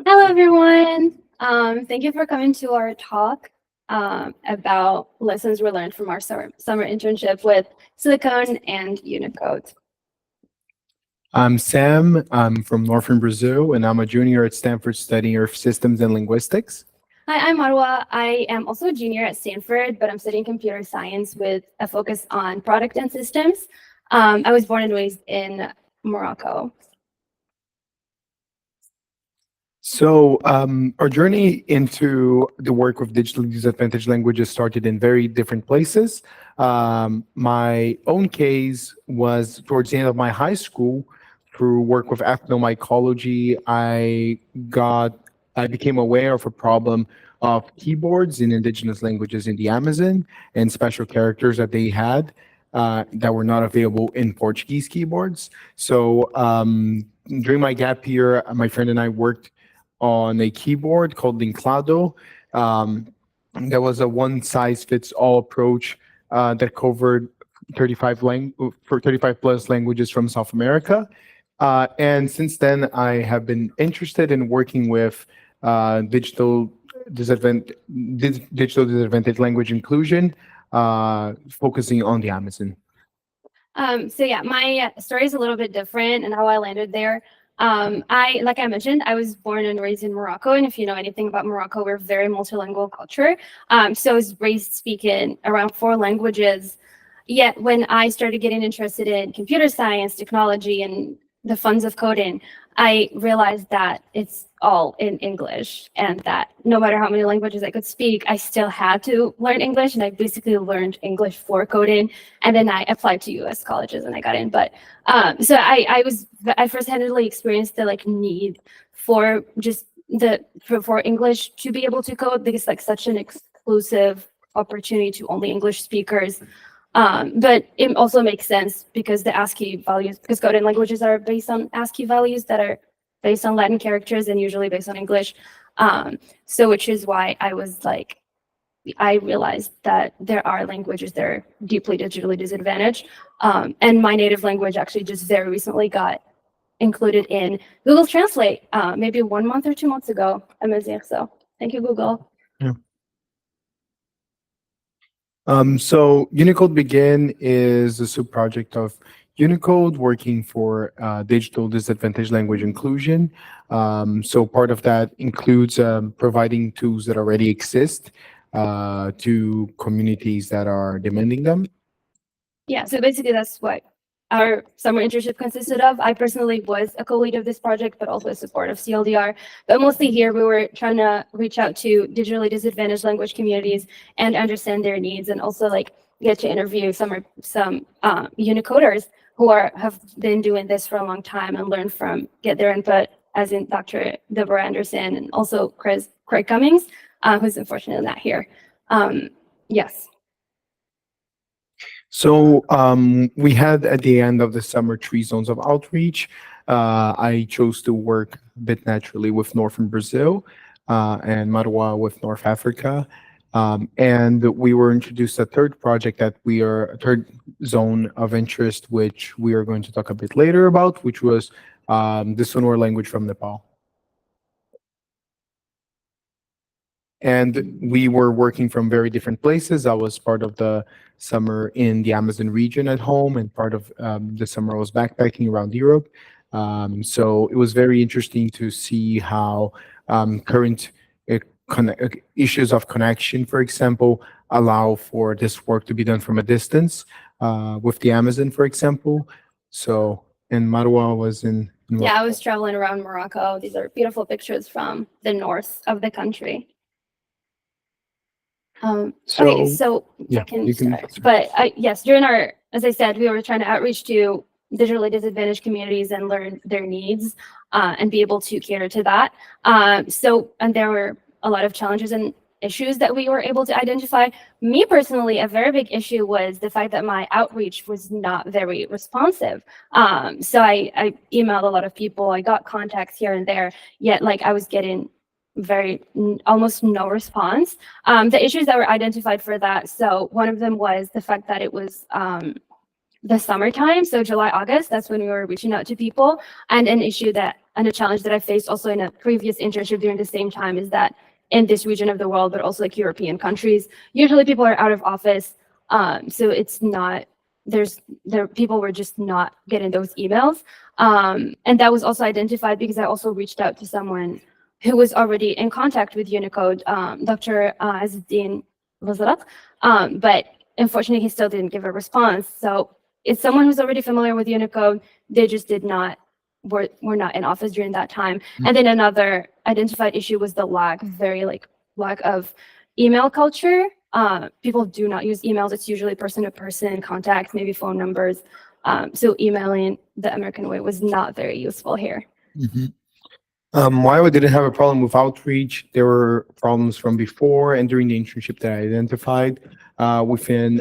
Hello, everyone. Thank you for coming to our talk about lessons we learned from our summer internship with Silicon and Unicode. I'm Sam. I'm from Northern Brazil, and I'm a junior at Stanford studying Earth Systems and Linguistics. Hi, I'm Maroua. I am also a junior at Stanford, but I'm studying computer science with a focus on product and systems. I was born and raised in Morocco. So, our journey into the work of digitally disadvantaged languages started in very different places. My own case was towards the end of my high school. Through work with ethnomycology, I became aware of a problem of keyboards in indigenous languages in the Amazon and special characters that they had that were not available in Portuguese keyboards. So, during my gap year, my friend and I worked on a keyboard called Linclado. Um, that was a one-size-fits-all approach that covered 35 plus languages from South America. And since then, I have been interested in working with digital disadvantaged language inclusion, focusing on the Amazon. So yeah, my story is a little bit different and how I landed there. Like I mentioned, I was born and raised in Morocco, and if you know anything about Morocco, we're a very multilingual culture. So I was raised speaking around 4 languages. Yet when I started getting interested in computer science, technology, and the funds of coding, I realized that it's all in English, and that no matter how many languages I could speak, I still had to learn English, and I basically learned English for coding, and then I applied to U.S. colleges and I got in. But so I first-handedly experienced the need for just for English to be able to code, because such an exclusive opportunity to only English speakers. But it also makes sense because the ASCII values, because coding languages are based on ASCII values that are based on Latin characters and usually based on English. So which is why I realized that there are languages that are deeply digitally disadvantaged. And my native language actually just very recently got included in Google Translate, maybe 1 month or 2 months ago. Amazing. So thank you, Google. Yeah. So Unicode Begin is a sub-project of Unicode working for digital disadvantaged language inclusion. So part of that includes providing tools that already exist to communities that are demanding them. Yeah, so basically that's what our summer internship consisted of. I personally was a co-lead of this project, but also a support of CLDR. But mostly here, we were trying to reach out to digitally disadvantaged language communities and understand their needs, and also get to interview some Unicoders who have been doing this for a long time and get their input, as in Dr. Deborah Anderson and also Craig Cummings, who's unfortunately not here. Yes. So we had at the end of the summer 3 zones of outreach. I chose to work a bit naturally with Northern Brazil and Maroua with North Africa. And we were introduced a third project a third zone of interest, which we are going to talk a bit later about, which was the Sonor language from Nepal. And we were working from very different places. I was part of the summer in the Amazon region at home, and part of the summer I was backpacking around Europe. So it was very interesting to see how current issues of connection, for example, allow for this work to be done from a distance with the Amazon, for example. So, and Maroua was in Yeah, I was traveling around Morocco. These are beautiful pictures from the north of the country. Okay, so yeah, you can start. But yes, as I said, we were trying to outreach to digitally disadvantaged communities and learn their needs and be able to cater to that. And there were a lot of challenges and issues that we were able to identify. Me personally, a very big issue was the fact that my outreach was not very responsive. So I emailed a lot of people, I got contacts here and there, yet I was getting almost no response. The issues that were identified for that, so one of them was the fact that it was the summertime, so July, August, that's when we were reaching out to people. And an issue that and a challenge that I faced also in a previous internship during the same time is that in this region of the world, but also like European countries, usually people are out of office. So it's not, there people were just not getting those emails. And that was also identified because I also reached out to someone who was already in contact with Unicode, Dr. Azzuddin Wazarat. But unfortunately, he still didn't give a response. So it's someone who's already familiar with Unicode. They just did not, were not in office during that time. And then another identified issue was the lack of email culture. People do not use emails. It's usually person-to-person contacts, maybe phone numbers. So emailing the American way was not very useful here. Mhm. Maroua didn't have a problem with outreach. There were problems from before and during the internship that I identified within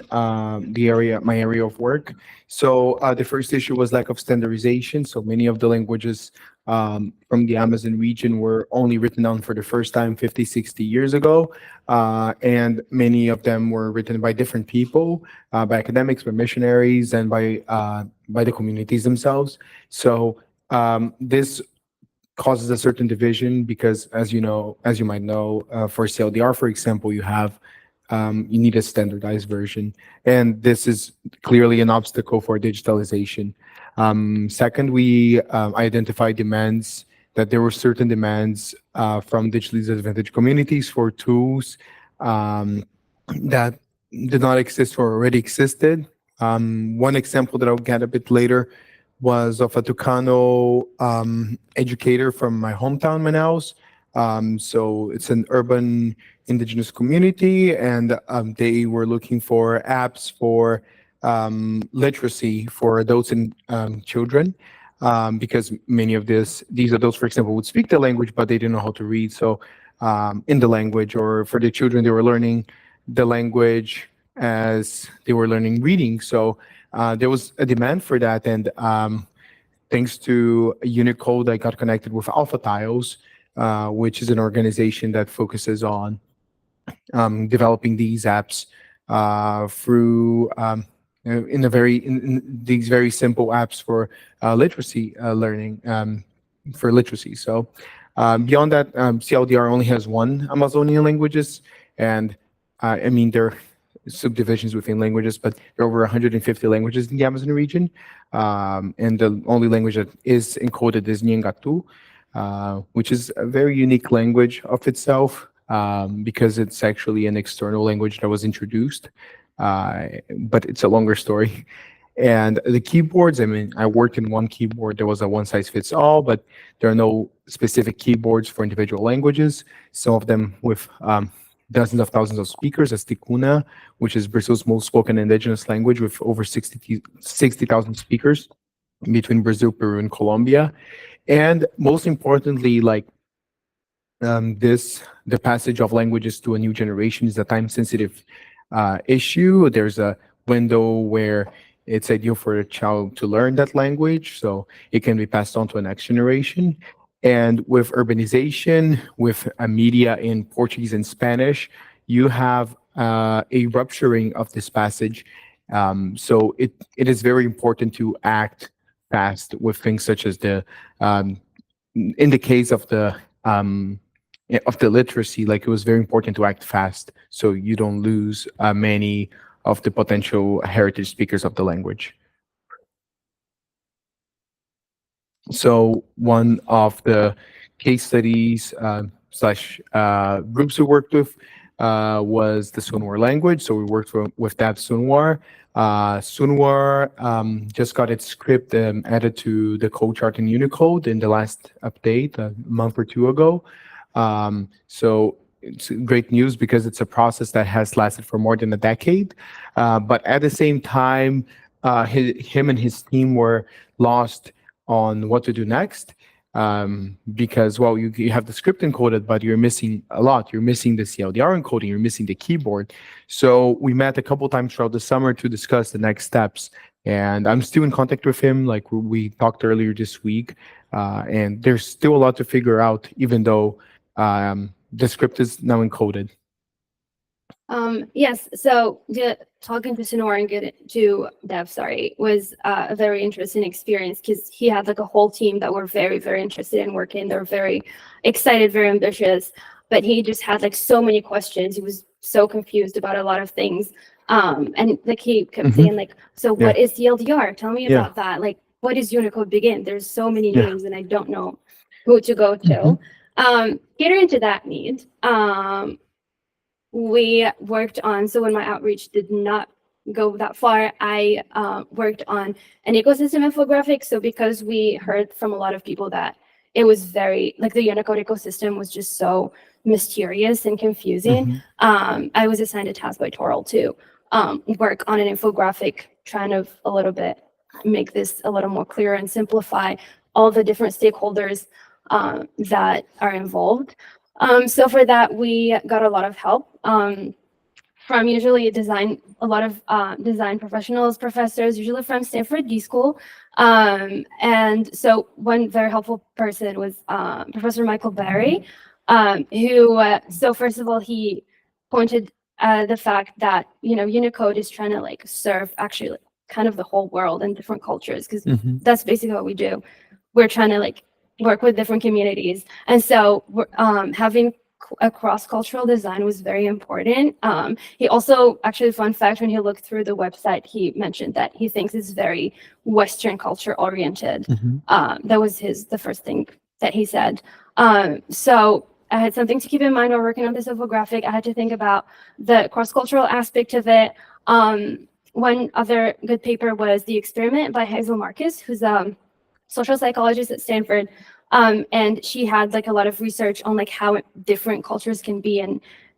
the area, my area of work. So the first issue was lack of standardization. So many of the languages from the Amazon region were only written down for the first time 50, 60 years ago. And many of them were written by different people, by academics, by missionaries, and by the communities themselves. So this causes a certain division because, as you know, as you might know, for CLDR, for example, you need a standardized version, and this is clearly an obstacle for digitalization. Second, we identified demands that there were certain demands from digitally disadvantaged communities for tools that did not exist or already existed. One example that I'll get a bit later was of a Tucano educator from my hometown, Manaus. So it's an urban indigenous community, and they were looking for apps for literacy for adults and children, because many of these adults, for example, would speak the language, but they didn't know how to read. So in the language, or for the children, they were learning the language as they were learning reading. So there was a demand for that, and thanks to Unicode, I got connected with Alpha Tiles, which is an organization that focuses on developing these apps through in these very simple apps for literacy learning for literacy. So beyond that, CLDR only has one Amazonian languages, and I mean there are subdivisions within languages, but there are over 150 languages in the Amazon region, and the only language that is encoded is Nyangatu, which is a very unique language of itself, because it's actually an external language that was introduced, but it's a longer story. And the keyboards, I mean, I worked in one keyboard. There was a one size fits all, but there are no specific keyboards for individual languages. Some of them with dozens of thousands of speakers, as Ticuna, which is Brazil's most spoken indigenous language with over 60,000 speakers between Brazil, Peru, and Colombia. And most importantly, like the passage of languages to a new generation is a time-sensitive issue. There's a window where it's ideal for a child to learn that language, so it can be passed on to a next generation. And with urbanization, with a media in Portuguese and Spanish, you have a rupturing of this passage. So it is very important to act fast with things such as in the case of the literacy, like it was very important to act fast so you don't lose many of the potential heritage speakers of the language. So one of the case studies slash groups we worked with was the Sunwar language. So we worked with that Sunwar. Sunwar just got its script added to the code chart in Unicode in the last update a month or two ago. So it's great news because it's a process that has lasted for more than a decade. But at the same time, him and his team were lost on what to do next, because, well, you have the script encoded, but you're missing a lot. You're missing the CLDR encoding, you're missing the keyboard. So we met a couple times throughout the summer to discuss the next steps. And I'm still in contact with him, like we talked earlier this week. And there's still a lot to figure out, even though the script is now encoded. Yes, so talking to Sonora and get to Dev, was a very interesting experience because he had like a whole team that were very, very interested in working. They're very excited, very ambitious, but he just had like so many questions. He was so confused about a lot of things. And like he kept saying like, so what is TLDR? Tell me about that. Like, what is Unicode begin? There's so many names and I don't know who to go to. Catering to that need, we worked on, so when my outreach did not go that far, I worked on an ecosystem infographic. So because we heard from a lot of people that it was very, like the Unicode ecosystem was just so mysterious and confusing, I was assigned a task by Toral to work on an infographic, trying to a little bit make this a little more clear and simplify all the different stakeholders that are involved. So for that, we got a lot of help from usually a lot of design professionals, professors, usually from Stanford D School. And so one very helpful person was Professor Michael Barry, who, so first of all, he pointed the fact that, Unicode is trying to like serve actually like, kind of the whole world and different cultures, because that's basically what we do. We're trying to like work with different communities. And so having a cross-cultural design was very important. He also, actually, fun fact, when he looked through the website, he mentioned that he thinks it's very Western culture oriented. That was the first thing that he said. So I had something to keep in mind while working on this infographic. I had to think about the cross-cultural aspect of it. One other good paper was The Experiment by Hazel Marcus, who's a social psychologist at Stanford. And she had like a lot of research on like how different cultures can be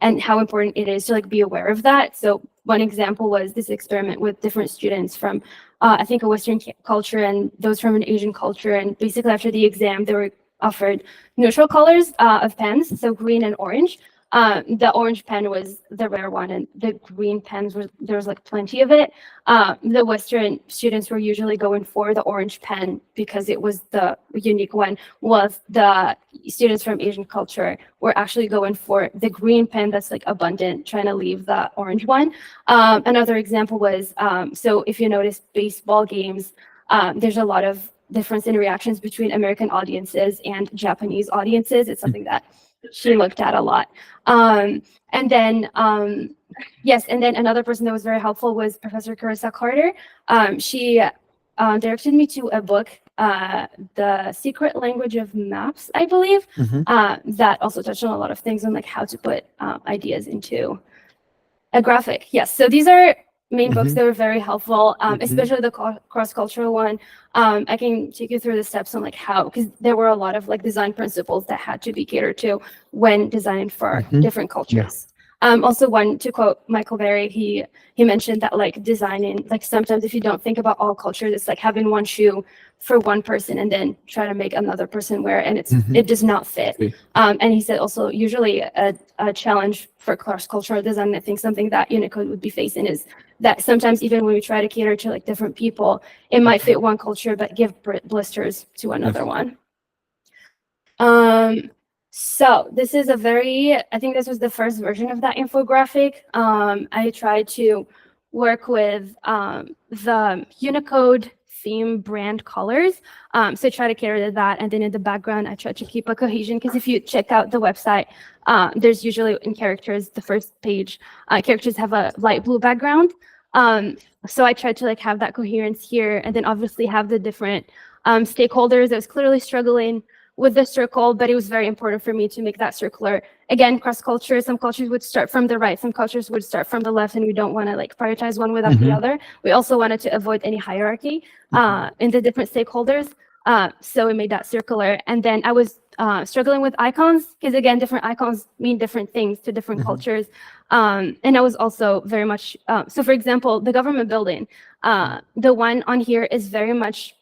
and how important it is to like be aware of that. So one example was this experiment with different students from I think a Western culture and those from an Asian culture. And basically after the exam, they were offered neutral colors of pens, so green and orange. The orange pen was the rare one, and the green pens there was like plenty of it. The Western students were usually going for the orange pen because it was the unique one, while the students from Asian culture were actually going for the green pen that's like abundant, trying to leave the orange one. Another example was, so if you notice baseball games, there's a lot of difference in reactions between American audiences and Japanese audiences. It's something that she looked at a lot. And then another person that was very helpful was Professor Carissa Carter. She directed me to a book, The Secret Language of Maps, I believe, that also touched on a lot of things on like how to put ideas into a graphic. Yes, so these are main books that were very helpful, especially the cross-cultural one. I can take you through the steps on like how, because there were a lot of like design principles that had to be catered to when designing for different cultures. Also, one to quote Michael Berry, he mentioned that like designing, like sometimes if you don't think about all cultures, it's like having one shoe for one person and then try to make another person wear it, and it does not fit. And he said also usually a challenge for cross-cultural design, I think something that Unicode would be facing is that sometimes even when we try to cater to like different people, it might fit one culture but give blisters to another one. So this is I think this was the first version of that infographic. I tried to work with the Unicode theme brand colors. So I try to cater to that. And then in the background, I try to keep a cohesion, because if you check out the website, there's usually in characters, the first page, characters have a light blue background. So I tried to like have that coherence here, and then obviously have the different stakeholders. I was clearly struggling with the circle, but it was very important for me to make that circular. Again, cross-culture, some cultures would start from the right, some cultures would start from the left, and we don't want to like prioritize one without the other. We also wanted to avoid any hierarchy in the different stakeholders. So we made that circular. And then I was struggling with icons, because again, different icons mean different things to different cultures. And I was also very much, so for example, the government building, the one on here is very much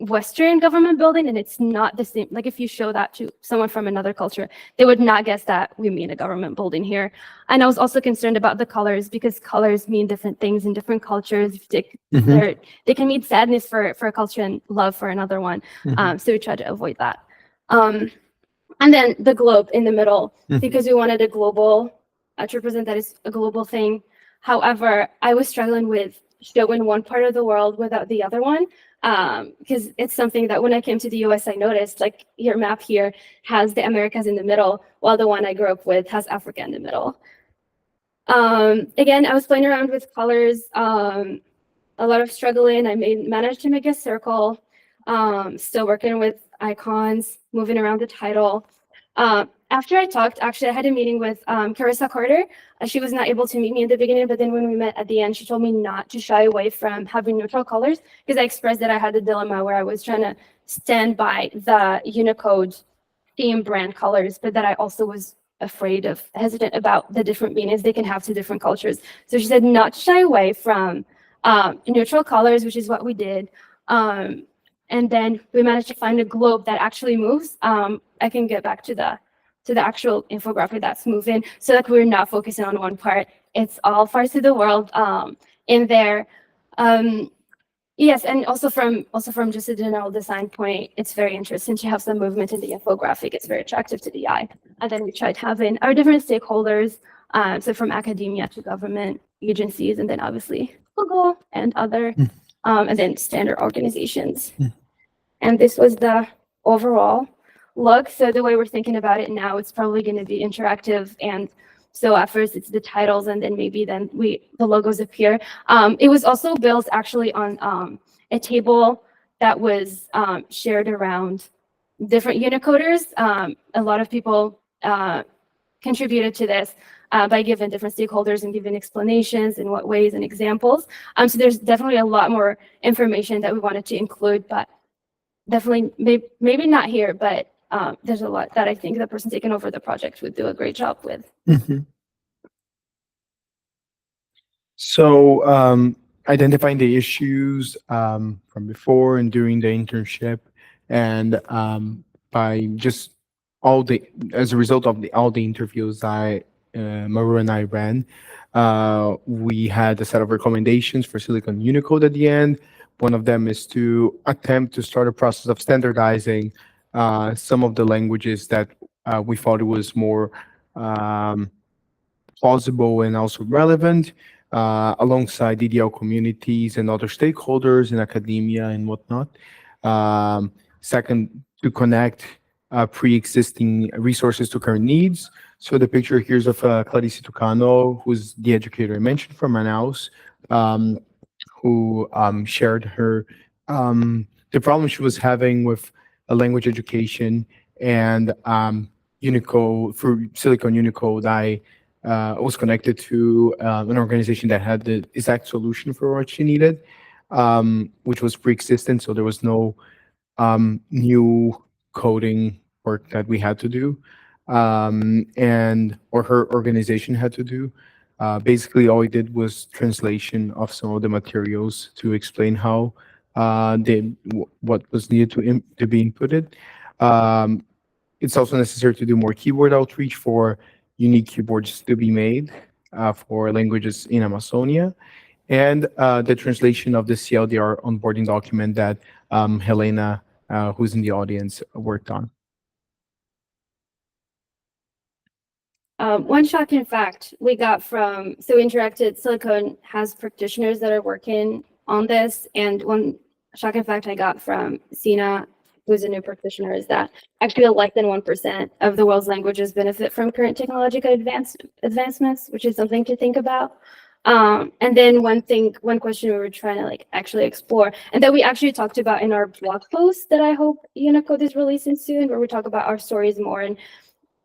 Western government building, and it's not the same. Like if you show that to someone from another culture, they would not guess that we mean a government building here. And I was also concerned about the colors, because colors mean different things in different cultures. They can mean sadness for a culture and love for another one. So we tried to avoid that. And then the globe in the middle, because we wanted a global to represent that it's a global thing. However, I was struggling with showing one part of the world without the other one, because it's something that when I came to the US, I noticed, like your map here has the Americas in the middle, while the one I grew up with has Africa in the middle. Again, I was playing around with colors, a lot of struggling. I managed to make a circle, still working with icons, moving around the title. After I talked, actually, I had a meeting with Carissa Carter. She was not able to meet me at the beginning, but then when we met at the end, she told me not to shy away from having neutral colors, because I expressed that I had the dilemma where I was trying to stand by the Unicode theme brand colors, but that I also was hesitant about the different meanings they can have to different cultures. So she said not to shy away from neutral colors, which is what we did. And then we managed to find a globe that actually moves. I can get back to the actual infographic that's moving, so that we're not focusing on one part. It's all parts of the world in there. Yes, and also from just a general design point, it's very interesting to have some movement in the infographic. It's very attractive to the eye. And then we tried having our different stakeholders, so from academia to government agencies, and then obviously Google and other, and then standard organizations. And this was the overall look. So the way we're thinking about it now, it's probably going to be interactive. And so at first it's the titles, and then maybe the logos appear. It was also built actually on a table that was shared around different Unicoders. A lot of people contributed to this by giving different stakeholders and giving explanations in what ways and examples. So there's definitely a lot more information that we wanted to include, but definitely maybe not here, but there's a lot that I think the person taking over the project would do a great job with. So identifying the issues from before and during the internship, and by just as a result of all the interviews Maroua and I ran, we had a set of recommendations for Silicon-Unicode at the end. One of them is to attempt to start a process of standardizing some of the languages that we thought it was more plausible and also relevant, alongside DDL communities and other stakeholders in academia and whatnot. Second, to connect pre-existing resources to current needs. So the picture here is of Clarice Tucano, who's the educator I mentioned from Manaus, who shared her the problem she was having with language education, and Unicode. Through Silicon-Unicode, I was connected to an organization that had the exact solution for what she needed, which was pre-existent, so there was no new coding work that we had to do, or her organization had to do. Basically, all we did was translation of some of the materials to explain how what was needed to be inputted. It's also necessary to do more keyword outreach for unique keyboards to be made for languages in Amazonia, and the translation of the CLDR onboarding document that Helena, who's in the audience, worked on. One shocking fact we got from, so Interacted Silicon has practitioners that are working on this, and one shocking fact I got from Sina, who's a new practitioner, is that actually less than 1% of the world's languages benefit from current technological advancements, which is something to think about. And then one question we were trying to actually explore, and that we actually talked about in our blog post that I hope Unicode is releasing soon, where we talk about our stories more and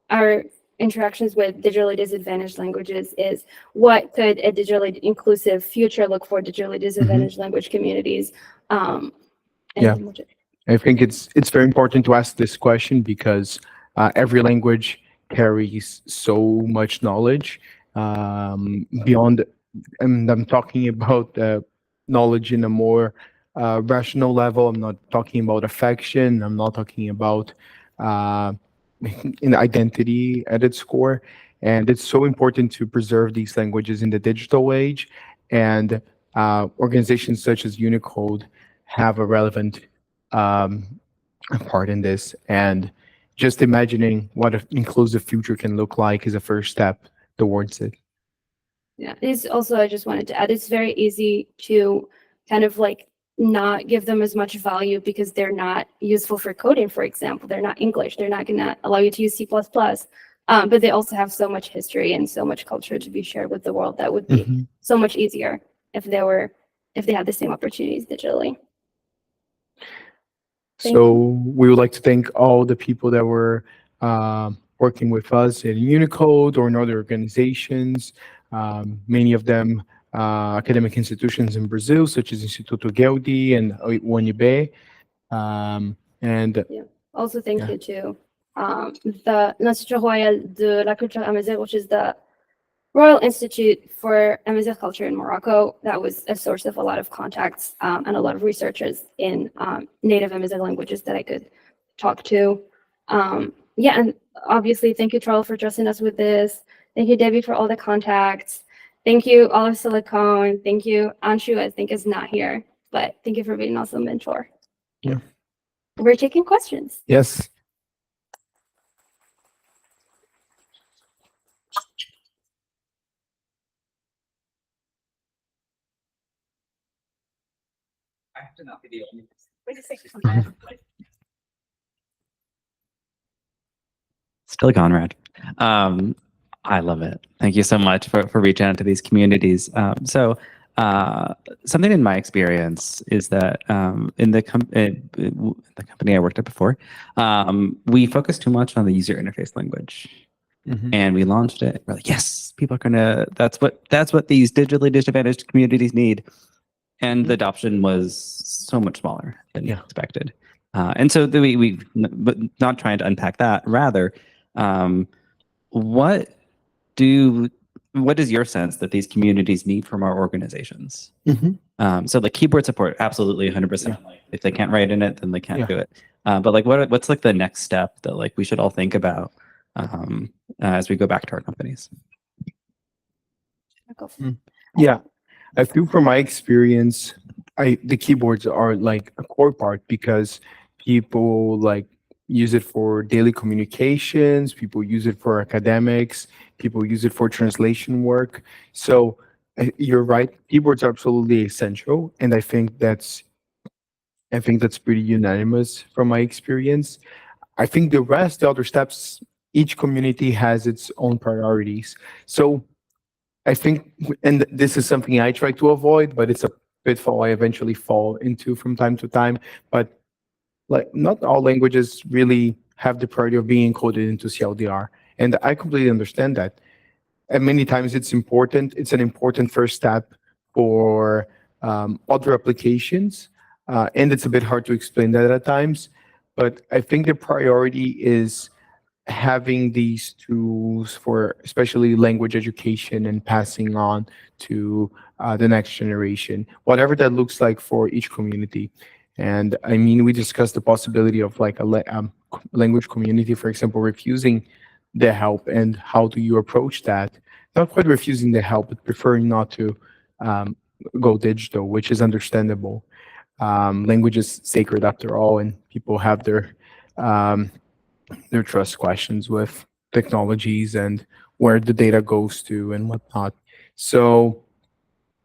our interactions with digitally disadvantaged languages, is what could a digitally inclusive future look for digitally disadvantaged language communities? Yeah, I think it's very important to ask this question, because every language carries so much knowledge beyond, and I'm talking about knowledge in a more rational level. I'm not talking about affection. I'm not talking about in identity at its core. And it's so important to preserve these languages in the digital age. And organizations such as Unicode have a relevant part in this. And just imagining what an inclusive future can look like is a first step towards it. Yeah, it's also, I just wanted to add, it's very easy to kind of like not give them as much value because they're not useful for coding, for example. They're not English. They're not going to allow you to use C++. But they also have so much history and so much culture to be shared with the world that would be so much easier if they had the same opportunities digitally. So we would like to thank all the people that were working with us in Unicode or in other organizations, many of them academic institutions in Brazil, such as Instituto Geldi and UNB. Also, thank you to the L'Institut Royal de la Culture Amazigh, which is the Royal Institute for Amazigh Culture in Morocco. That was a source of a lot of contacts and a lot of researchers in native Amazigh languages that I could talk to. Yeah, and obviously, thank you, Charles, for trusting us with this. Thank you, Debbie, for all the contacts. Thank you, all of Silicon. Thank you, Anshu, I think is not here, but thank you for being an awesome mentor. Yeah. We're taking questions. Yes. I have to not be the only person. Still Conrad. I love it. Thank you so much for reaching out to these communities. Something in my experience is that in the company I worked at before, we focused too much on the user interface language. And we launched it. We're like, yes, people are gonna. That's what these digitally disadvantaged communities need. And the adoption was so much smaller than expected. And so but not trying to unpack that. Rather, what is your sense that these communities need from our organizations? So like keyboard support, absolutely 100%. Like if they can't write in it, then they can't do it. But like what's like the next step that like we should all think about as we go back to our companies? Yeah, I feel from my experience, the keyboards are like a core part because people like use it for daily communications, people use it for academics, people use it for translation work. So you're right, keyboards are absolutely essential, and I think that's pretty unanimous from my experience. I think the other steps, each community has its own priorities. So I think, and this is something I try to avoid, but it's a pitfall I eventually fall into from time to time. But like, not all languages really have the priority of being encoded into CLDR, and I completely understand that. And many times it's important. It's an important first step for other applications, and it's a bit hard to explain that at times. But I think the priority is having these tools for especially language education and passing on to the next generation, whatever that looks like for each community. And I mean, we discussed the possibility of like a language community, for example, refusing the help, and how do you approach that? Not quite refusing the help, but preferring not to go digital, which is understandable. Language is sacred after all, and people have their trust questions with technologies and where the data goes to and whatnot. So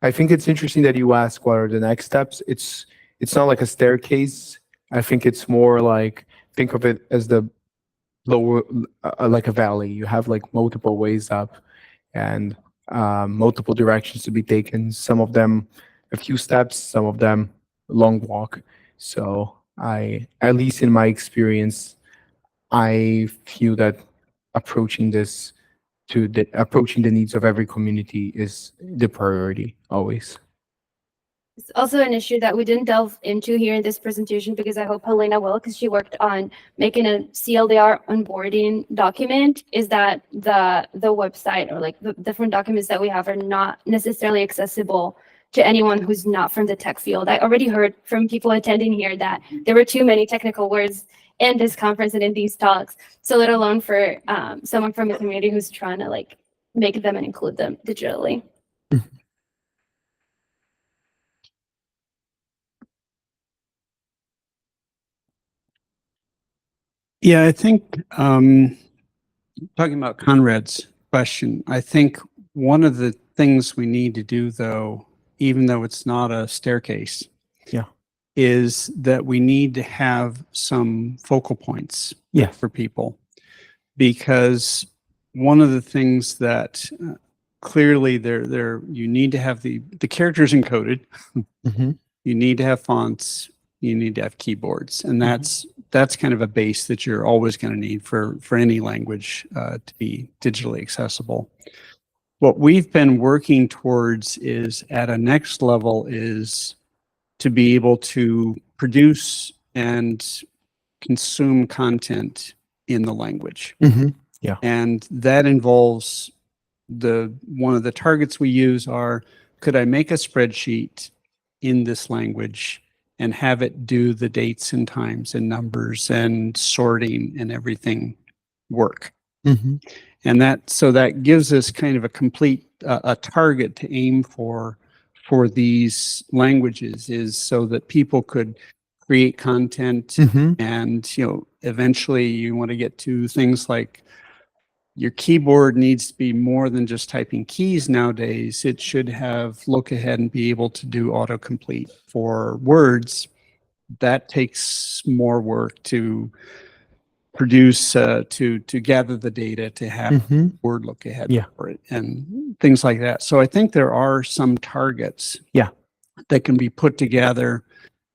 I think it's interesting that you ask what are the next steps. It's not like a staircase. I think it's more like, think of it as the lower, like a valley. You have like multiple ways up and multiple directions to be taken. Some of them a few steps, some of them a long walk. So at least in my experience, I feel that approaching the needs of every community is the priority always. It's also an issue that we didn't delve into here in this presentation because I hope Helena will, because she worked on making a CLDR onboarding document, is that the website or like the different documents that we have are not necessarily accessible to anyone who's not from the tech field. I already heard from people attending here that there were too many technical words in this conference and in these talks, so let alone for someone from the community who's trying to like make them and include them digitally. Yeah, I think talking about Conrad's question. I think one of the things we need to do, though, even though it's not a staircase, Yeah. is that we need to have some focal points Yes. for people. Because one of the things that clearly you need to have the characters encoded, Mm-hmm. you need to have fonts, you need to have keyboards, and that's kind of a base that you're always going to need for any language to be digitally accessible. What we've been working towards is at a next level is to be able to produce and consume content in the language. Mm-hmm. Yeah. And that involves one of the targets we use are, could I make a spreadsheet in this language and have it do the dates and times and numbers and sorting and everything work? Mm-hmm. And that gives us kind of a complete a target to aim for these languages, is so that people could create content. Mm-hmm. And eventually you want to get to things like your keyboard needs to be more than just typing keys nowadays. It should have look ahead and be able to do autocomplete for words. That takes more work to produce, to gather the data, to have Mm-hmm. word look ahead Yeah. for it, and things like that. So I think there are some targets that can be put together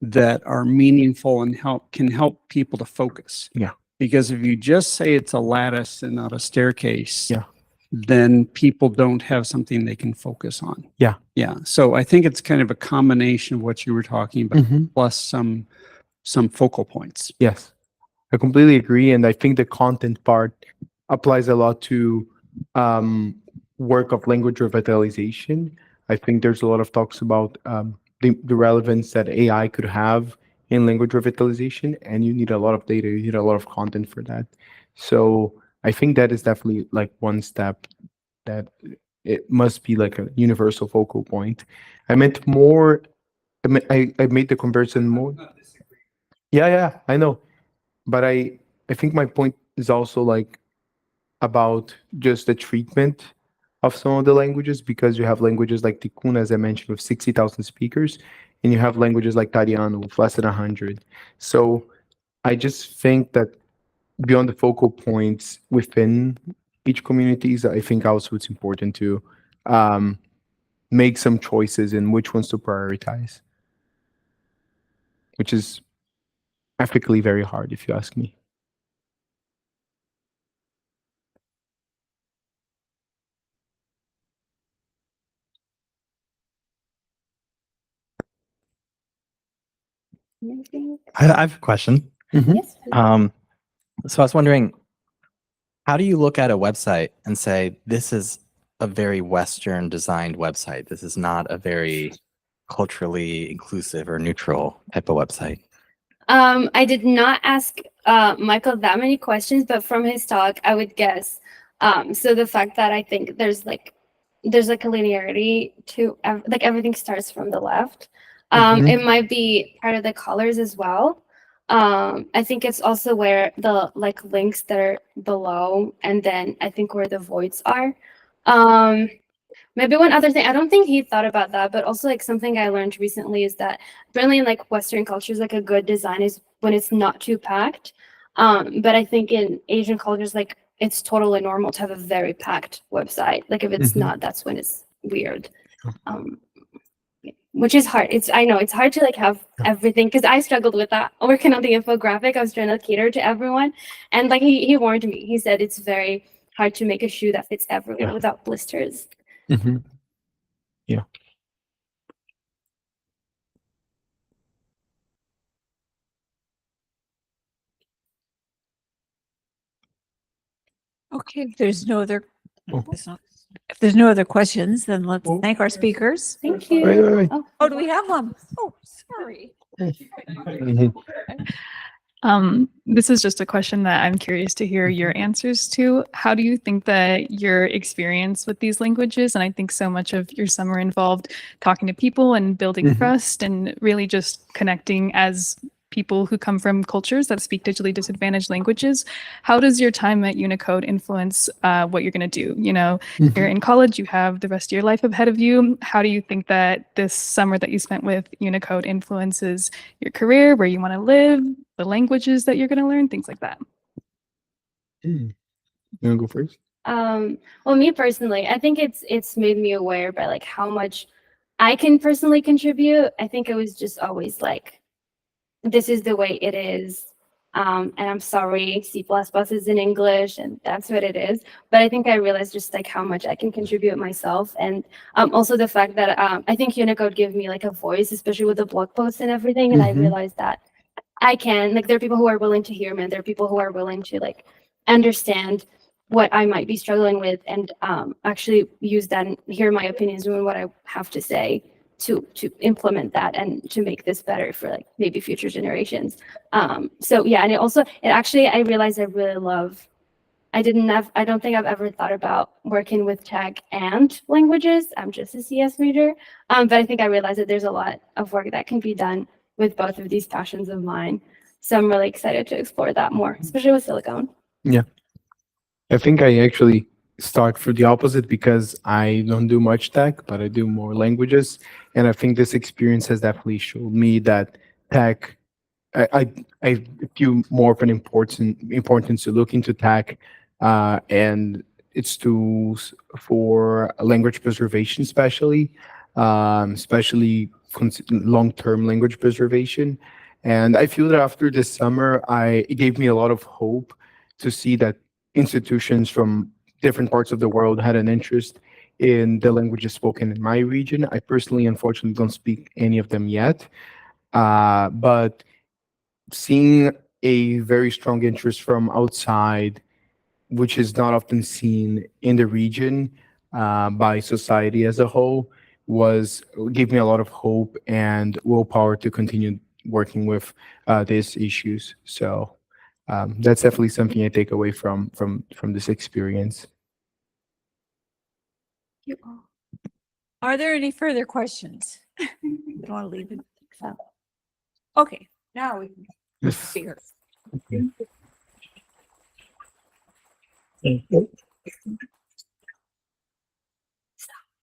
that are meaningful and can help people to focus. Yeah. Because if you just say it's a lattice and not a staircase, Yeah. then people don't have something they can focus on. Yeah. Yeah. So I think it's kind of a combination of what you were talking about, Mm-hmm. plus some focal points. Yes, I completely agree. And I think the content part applies a lot to work of language revitalization. I think there's a lot of talks about the relevance that AI could have in language revitalization, and you need a lot of data, you need a lot of content for that. So I think that is definitely like one step that it must be like a universal focal point. I meant more, I made the comparison more. Yeah, I know. But I think my point is also like about just the treatment of some of the languages, because you have languages like Ticuna, as I mentioned, with 60,000 speakers, and you have languages like Tariano with less than 100. So I just think that beyond the focal points within each communities, I think also it's important to make some choices in which ones to prioritize, which is ethically very hard, if you ask me. I have a question. Mhm. Yes. So I was wondering, how do you look at a website and say, this is a very Western designed website? This is not a very culturally inclusive or neutral type of website. I did not ask Michael that many questions, but from his talk, I would guess. So the fact that I think there's like a linearity to like everything starts from the left. It might be part of the colors as well. I think it's also where the like links that are below, and then I think where the voids are. Maybe one other thing, I don't think he thought about that, but also like something I learned recently is that apparently in like Western cultures, like a good design is when it's not too packed. But I think in Asian cultures, like it's totally normal to have a very packed website. Like if it's not, that's when it's weird. Which is hard. I know it's hard to like have everything, because I struggled with that working on the infographic. I was trying to cater to everyone, and like he warned me. He said it's very hard to make a shoe that fits everyone without blisters. Mm-hmm. Yeah. Okay, if there's no other, Oh. if there's no other questions, then let's Oh. thank our speakers. Thank you. Wait. Oh, do we have one? Oh, sorry. Mhm. This is just a question that I'm curious to hear your answers to. How do you think that your experience with these languages, and I think so much of your summer involved talking to people and building trust and really just connecting as people who come from cultures that speak digitally disadvantaged languages. How does your time at Unicode influence what you're going to do? You know, you're in college, you have the rest of your life ahead of you. How do you think that this summer that you spent with Unicode influences your career, where you want to live, the languages that you're going to learn, things like that? You want to go first? Well, me personally, I think it's made me aware by like how much I can personally contribute. I think it was just always like, this is the way it is. And I'm sorry, C++ is in English and that's what it is. But I think I realized just like how much I can contribute myself. And also the fact that I think Unicode gave me like a voice, especially with the blog posts and everything. And I realized that I can, like, there are people who are willing to hear me, and there are people who are willing to like understand what I might be struggling with and actually use that and hear my opinions and what I have to say to implement that and to make this better for like maybe future generations. So yeah, and I realized I really love, I don't think I've ever thought about working with tech and languages. I'm just a CS major. But I think I realized that there's a lot of work that can be done with both of these passions of mine. So I'm really excited to explore that more, especially with Silicon. Yeah. I think I actually start for the opposite because I don't do much tech, but I do more languages. And I think this experience has definitely showed me that tech, I feel more of an importance to look into tech and its tools for language preservation, especially long-term language preservation. And I feel that after this summer, it gave me a lot of hope to see that institutions from different parts of the world had an interest in the languages spoken in my region. I personally, unfortunately, don't speak any of them yet, but seeing a very strong interest from outside, which is not often seen in the region by society as a whole, gave me a lot of hope and willpower to continue working with these issues. So that's definitely something I take away from this experience. Are there any further questions? You don't want to leave it. So. Okay, now we can Yes. hear. Okay.